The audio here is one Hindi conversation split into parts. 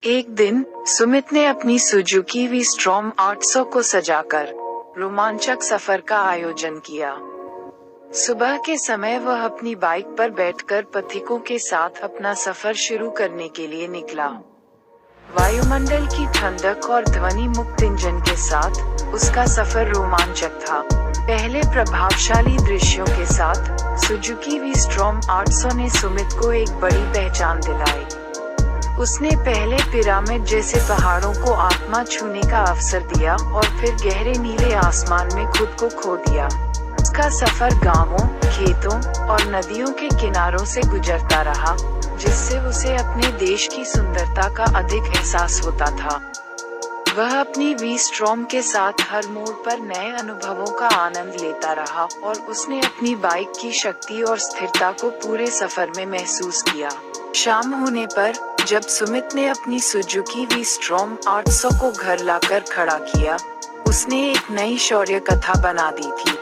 एक दिन सुमित ने अपनी सुजुकी वी-स्ट्रॉम 800 को सजाकर रोमांचक सफर का आयोजन किया। सुबह के समय वह अपनी बाइक पर बैठकर पथिकों के साथ अपना सफर शुरू करने के लिए निकला। वायुमंडल की ठंडक और ध्वनि मुक्त इंजन के साथ उसका सफर रोमांचक था। पहले प्रभावशाली दृश्यों के साथ सुजुकी वी-स्ट्रॉम 800 ने सुमित को एक बड़ी पहचान दिलाई। उसने पहले पिरामिड जैसे पहाड़ों को आत्मा छूने का अवसर दिया और फिर गहरे नीले आसमान में खुद को खो दिया। उसका सफर गांवों, खेतों और नदियों के किनारों से गुजरता रहा, जिससे उसे अपने देश की सुंदरता का अधिक एहसास होता था। वह अपनी वी-स्ट्रॉम के साथ हर मोड़ पर नए अनुभवों का आनंद लेता रहा और उसने अपनी बाइक की शक्ति और स्थिरता को पूरे सफर में महसूस किया। शाम होने पर जब सुमित ने अपनी सुजुकी वी-स्ट्रॉम 800 को घर लाकर खड़ा किया, उसने एक नई शौर्य कथा बना दी थी।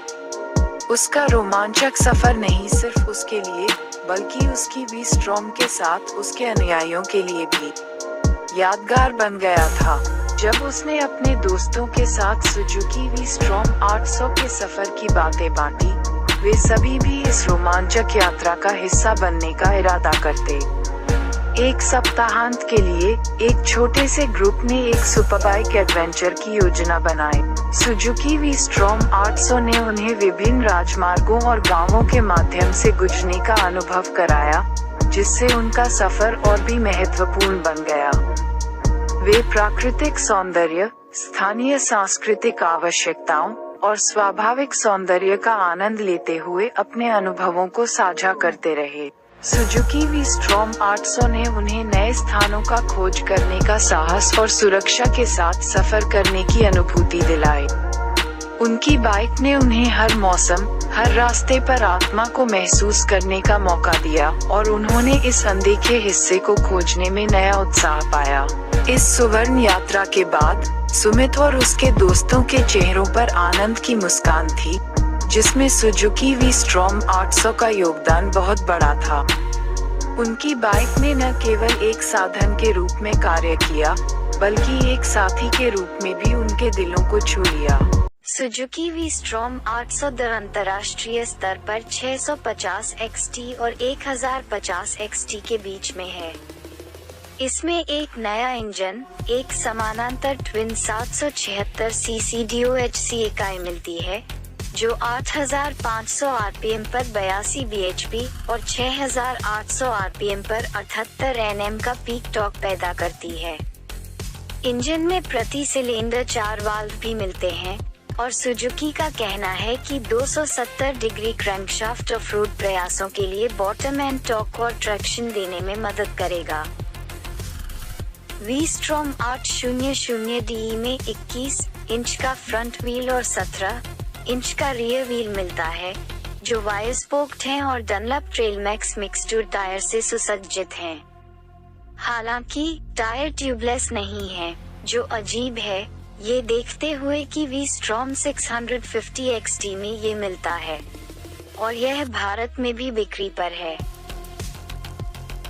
उसका रोमांचक सफर नहीं सिर्फ उसके लिए, बल्कि उसकी वी-स्ट्रॉम के साथ उसके अनुयायियों के लिए भी यादगार बन गया था। जब उसने अपने दोस्तों के साथ सुजुकी वी-स्ट्रॉम 800 के सफर की बातें बांटी, वे सभी भी इस रोमांचक यात्रा का हिस्सा बनने का इरादा करते। एक सप्ताहांत के लिए एक छोटे से ग्रुप ने एक सुपरबाइक एडवेंचर की योजना बनाई। सुजुकी वी-स्ट्रॉम 800 ने उन्हें विभिन्न राजमार्गों और गांवों के माध्यम से गुजरने का अनुभव कराया, जिससे उनका सफर और भी महत्वपूर्ण बन गया। वे प्राकृतिक सौंदर्य, स्थानीय सांस्कृतिक आवश्यकताओं और स्वाभाविक सौंदर्य का आनंद लेते हुए अपने अनुभवों को साझा करते रहे। सुजुकी वी-स्ट्रॉम 800 ने उन्हें नए स्थानों का खोज करने का साहस और सुरक्षा के साथ सफर करने की अनुभूति दिलाई। उनकी बाइक ने उन्हें हर मौसम, हर रास्ते पर आत्मा को महसूस करने का मौका दिया और उन्होंने इस अनदेखे हिस्से को खोजने में नया उत्साह पाया। इस सुवर्ण यात्रा के बाद सुमित और उसके दोस्तों के चेहरों पर आनंद की मुस्कान थी, जिसमें सुजुकी वी-स्ट्रॉम 800 का योगदान बहुत बड़ा था। उनकी बाइक ने न केवल एक साधन के रूप में कार्य किया, बल्कि एक साथी के रूप में भी उनके दिलों को छू लिया। सुजुकी वी-स्ट्रॉम 800 अंतर्राष्ट्रीय स्तर पर 650 XT और 1050 XT के बीच में है। इसमें एक नया इंजन, एक समानांतर ट्विन 776 सीसी DOHC इकाई मिलती है, जो 8500 RPM पर 82 bhp और 6800 RPM पर 78 Nm का पीक टॉर्क पैदा करती है। इंजन में प्रति सिलेंडर 4 वाल्व भी मिलते हैं और सुजुकी का कहना है कि 270 डिग्री क्रैंकशाफ्ट ऑफ-रोड प्रयासों के लिए बॉटम एंड टॉर्क और ट्रैक्शन देने में मदद करेगा। वी-स्ट्रॉम 800DE में 21 इंच का फ्रंट व्हील और 17 इंच का रियर व्हील मिलता है, जो वायरस्पोक्ड हैं और डनलप ट्रेलमैक्स मिक्सचर टायर से सुसज्जित हैं। हालांकि टायर ट्यूबलेस नहीं है, जो अजीब है, ये देखते हुए कि वी-स्ट्रॉम 650 XT में ये मिलता है और यह भारत में भी बिक्री पर है।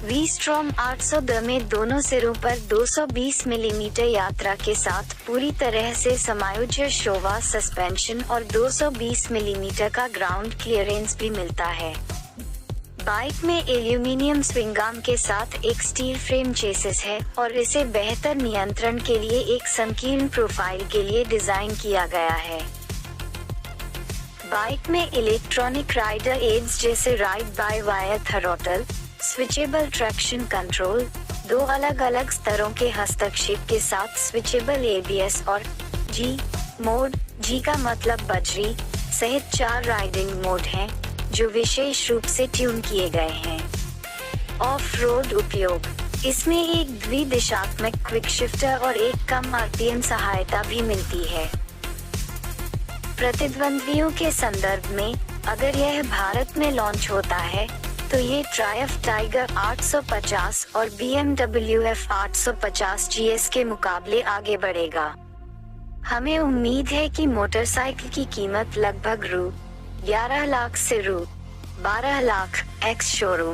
वी-स्ट्रॉम 800 में दोनों सिरों पर 220 मिलीमीटर यात्रा के साथ पूरी तरह से समायोज्य शोवा सस्पेंशन और 220 मिलीमीटर का ग्राउंड क्लियरेंस भी मिलता है। बाइक में एल्यूमिनियम स्विंग आर्म के साथ एक स्टील फ्रेम चेसिस है और इसे बेहतर नियंत्रण के लिए एक संकीर्ण प्रोफाइल के लिए डिजाइन किया गया है। बाइक में इलेक्ट्रॉनिक राइडर एड्स जैसे ride by wire throttle, switchable traction control, 2 अलग-अलग स्तरों के हस्तक्षेप के साथ स्विचेबल ABS और G मोड, G का मतलब बजरी, सहित 4 राइडिंग मोड हैं, जो विशेष रूप से ट्यून किए गए हैं। ऑफ रोड उपयोग, इसमें एक द्विदिशात्मक क्विक शिफ्टर और एक कम RPM सहायता भी मिलती है। प्रतिद्वंद्वियों के संदर्भ में, अगर यह भारत में लॉन्च होता है, तो ये ट्रायम्फ टाइगर 850 और BMW F850 GS के मुकाबले आगे बढ़ेगा। हमें उम्मीद है कि मोटरसाइकिल की कीमत लगभग ₹11 लाख से ₹12 लाख एक्स शोरूम